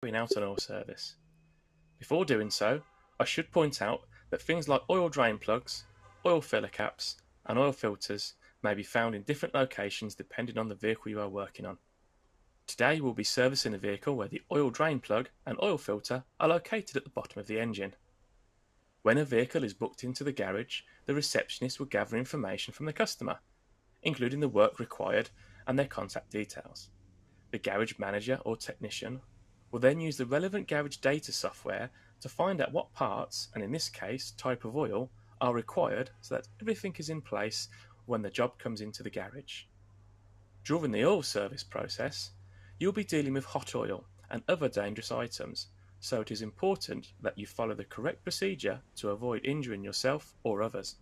Carrying out an oil service. Before doing so, I should point out that things like oil drain plugs, oil filler caps, and oil filters may be found in different locations depending on the vehicle you are working on. Today we'll be servicing a vehicle where the oil drain plug and oil filter are located at the bottom of the engine. When a vehicle is booked into the garage, the receptionist will gather information from the customer, including the work required and their contact details. The garage manager or technician will then use the relevant garage data software to find out what parts, and in this case type of oil, are required so that everything is in place when the job comes into the garage. During the oil service process, you'll be dealing with hot oil and other dangerous items, so it is important that you follow the correct procedure to avoid injuring yourself or others.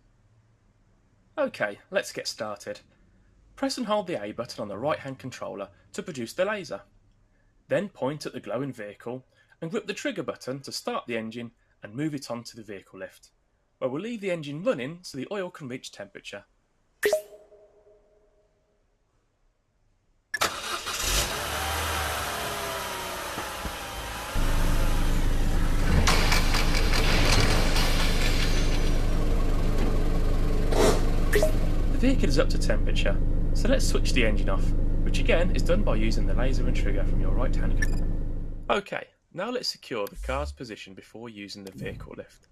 Okay, let's get started. Press and hold the A button on the right-hand controller to produce the laser. Then point at the glowing vehicle and grip the trigger button to start the engine and move it onto the vehicle lift, where we'll leave the engine running so the oil can reach temperature. The vehicle is up to temperature, so let's switch the engine off, which again is done by using the laser and trigger from your right hand control. Okay, now let's secure the car's position before using the vehicle lift.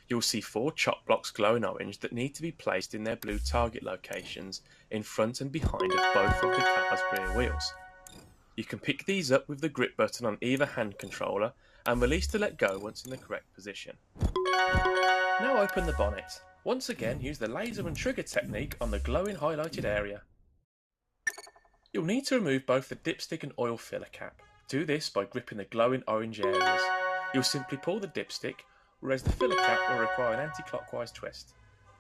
You'll see 4 chop blocks glowing orange that need to be placed in their blue target locations in front and behind of both of the car's rear wheels. You can pick these up with the grip button on either hand controller and release to let go once in the correct position. Now open the bonnet. Once again, use the laser and trigger technique on the glowing highlighted area. You'll need to remove both the dipstick and oil filler cap. Do this by gripping the glowing orange areas. You'll simply pull the dipstick, whereas the filler cap will require an anti-clockwise twist.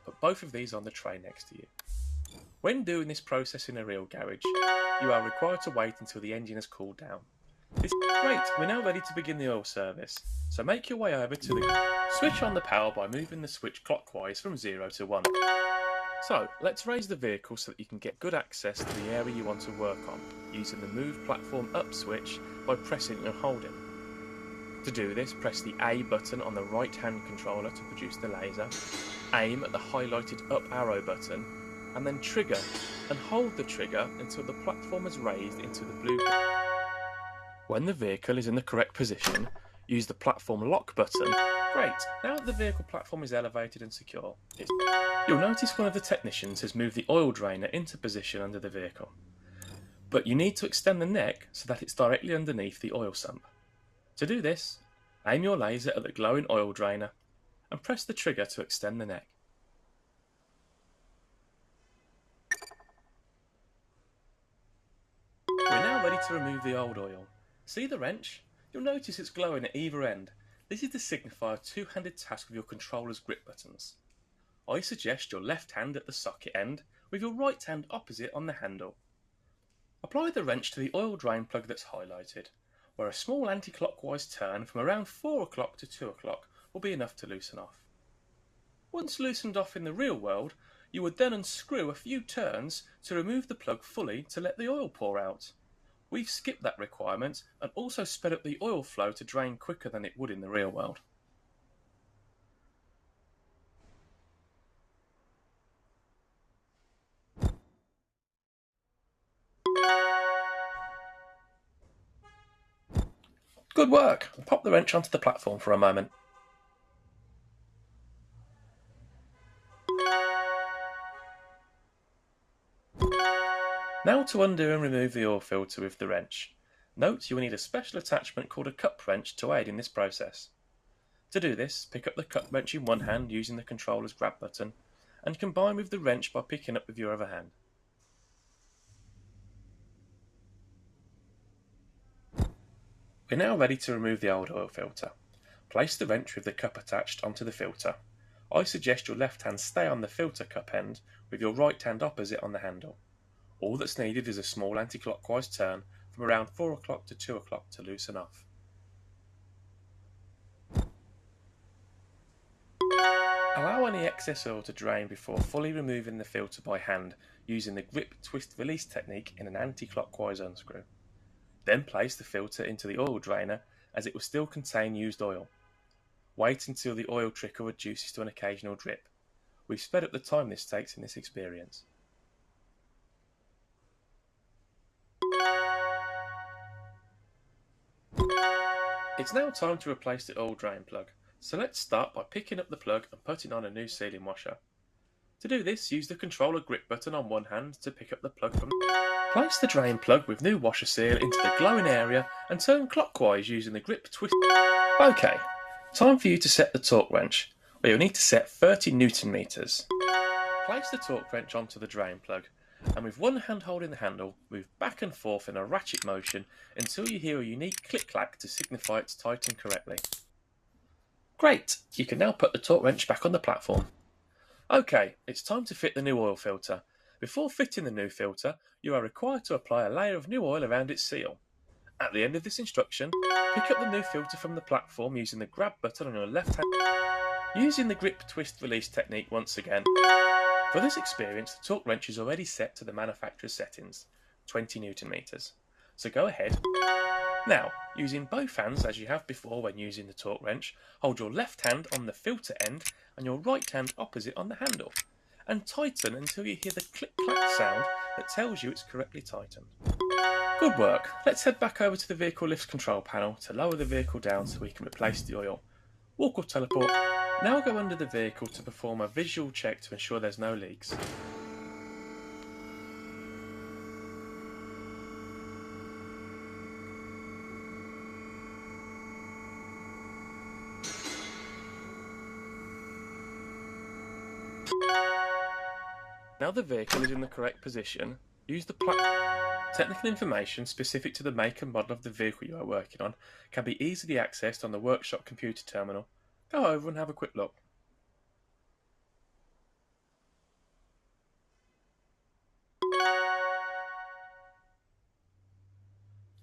Put both of these on the tray next to you. When doing this process in a real garage, you are required to wait until the engine has cooled down. Great, we're now ready to begin the oil service, so make your way over to the switch on the power by moving the switch clockwise from 0 to 1. So, let's raise the vehicle so that you can get good access to the area you want to work on, using the Move Platform Up switch by pressing and holding. To do this, press the A button on the right hand controller to produce the laser, aim at the highlighted up arrow button, and then trigger and hold the trigger until the platform is raised into the blue. When the vehicle is in the correct position, use the platform lock button. Great, now that the vehicle platform is elevated and secure, you'll notice one of the technicians has moved the oil drainer into position under the vehicle. But you need to extend the neck so that it's directly underneath the oil sump. To do this, aim your laser at the glowing oil drainer and press the trigger to extend the neck. We're now ready to remove the old oil. See the wrench? You'll notice it's glowing at either end. This is to signify a two-handed task with your controller's grip buttons. I suggest your left hand at the socket end with your right hand opposite on the handle. Apply the wrench to the oil drain plug that's highlighted, where a small anti-clockwise turn from around 4 o'clock to 2 o'clock will be enough to loosen off. Once loosened off in the real world, you would then unscrew a few turns to remove the plug fully to let the oil pour out. We've skipped that requirement and also sped up the oil flow to drain quicker than it would in the real world. Good work! Pop the wrench onto the platform for a moment. Now to undo and remove the oil filter with the wrench. Note you will need a special attachment called a cup wrench to aid in this process. To do this, pick up the cup wrench in one hand using the controller's grab button and combine with the wrench by picking up with your other hand. We're now ready to remove the old oil filter. Place the wrench with the cup attached onto the filter. I suggest your left hand stay on the filter cup end with your right hand opposite on the handle. All that's needed is a small anti-clockwise turn from around 4 o'clock to 2 o'clock to loosen off. Allow any excess oil to drain before fully removing the filter by hand using the grip twist release technique in an anti-clockwise unscrew. Then place the filter into the oil drainer as it will still contain used oil. Wait until the oil trickle reduces to an occasional drip. We've sped up the time this takes in this experience. It's now time to replace the oil drain plug, so let's start by picking up the plug and putting on a new sealing washer. To do this, use the controller grip button on one hand to pick up the plug from. Place the drain plug with new washer seal into the glowing area and turn clockwise using the grip twist. OK, time for you to set the torque wrench, where you'll need to set 30 Newton meters. Place the torque wrench onto the drain plug, and with one hand holding the handle, move back and forth in a ratchet motion until you hear a unique click-clack to signify it's tightened correctly. Great! You can now put the torque wrench back on the platform. OK, it's time to fit the new oil filter. Before fitting the new filter, you are required to apply a layer of new oil around its seal. At the end of this instruction, pick up the new filter from the platform using the grab button on your left hand. Using the grip twist release technique once again. For this experience, the torque wrench is already set to the manufacturer's settings, 20 Newton meters. So go ahead. Now, using both hands as you have before when using the torque wrench, hold your left hand on the filter end and your right hand opposite on the handle, and tighten until you hear the click-clack sound that tells you it's correctly tightened. Good work. Let's head back over to the vehicle lift's control panel to lower the vehicle down so we can replace the oil. Walk or teleport. Now go under the vehicle to perform a visual check to ensure there's no leaks. Now the vehicle is in the correct position, use the technical information specific to the make and model of the vehicle you are working on can be easily accessed on the workshop computer terminal. Go over and have a quick look.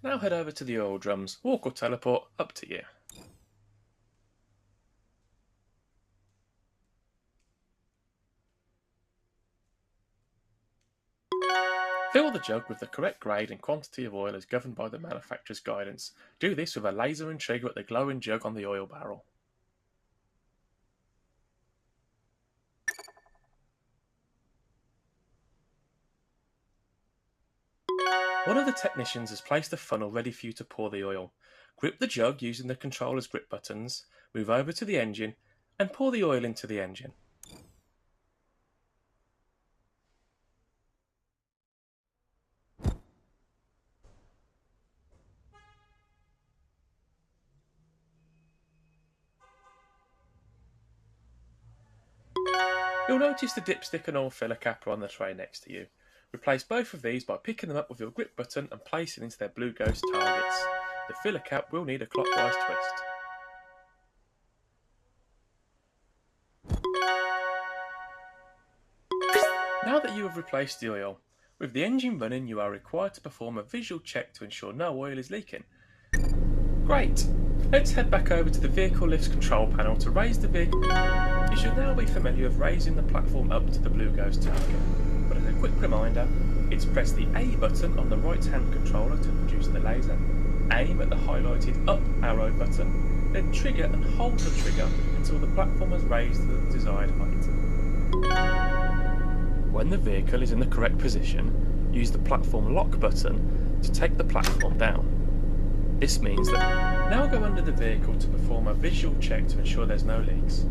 Now head over to the oil drums. Walk or teleport, up to you. Fill the jug with the correct grade and quantity of oil as governed by the manufacturer's guidance. Do this with a laser and trigger at the glowing jug on the oil barrel. One of the technicians has placed a funnel ready for you to pour the oil. Grip the jug using the controller's grip buttons, move over to the engine and pour the oil into the engine. You'll notice the dipstick and oil filler cap are on the tray next to you. Replace both of these by picking them up with your grip button and placing into their blue ghost targets. The filler cap will need a clockwise twist. Now that you have replaced the oil, with the engine running you are required to perform a visual check to ensure no oil is leaking. Great! Let's head back over to the vehicle lift's control panel to raise the vehicle. You should now be familiar with raising the platform up to the blue ghost target, but as a quick reminder, it's press the A button on the right hand controller to produce the laser, aim at the highlighted up arrow button, then trigger and hold the trigger until the platform is raised to the desired height. When the vehicle is in the correct position, use the platform lock button to take the platform down. This means that now go under the vehicle to perform a visual check to ensure there's no leaks.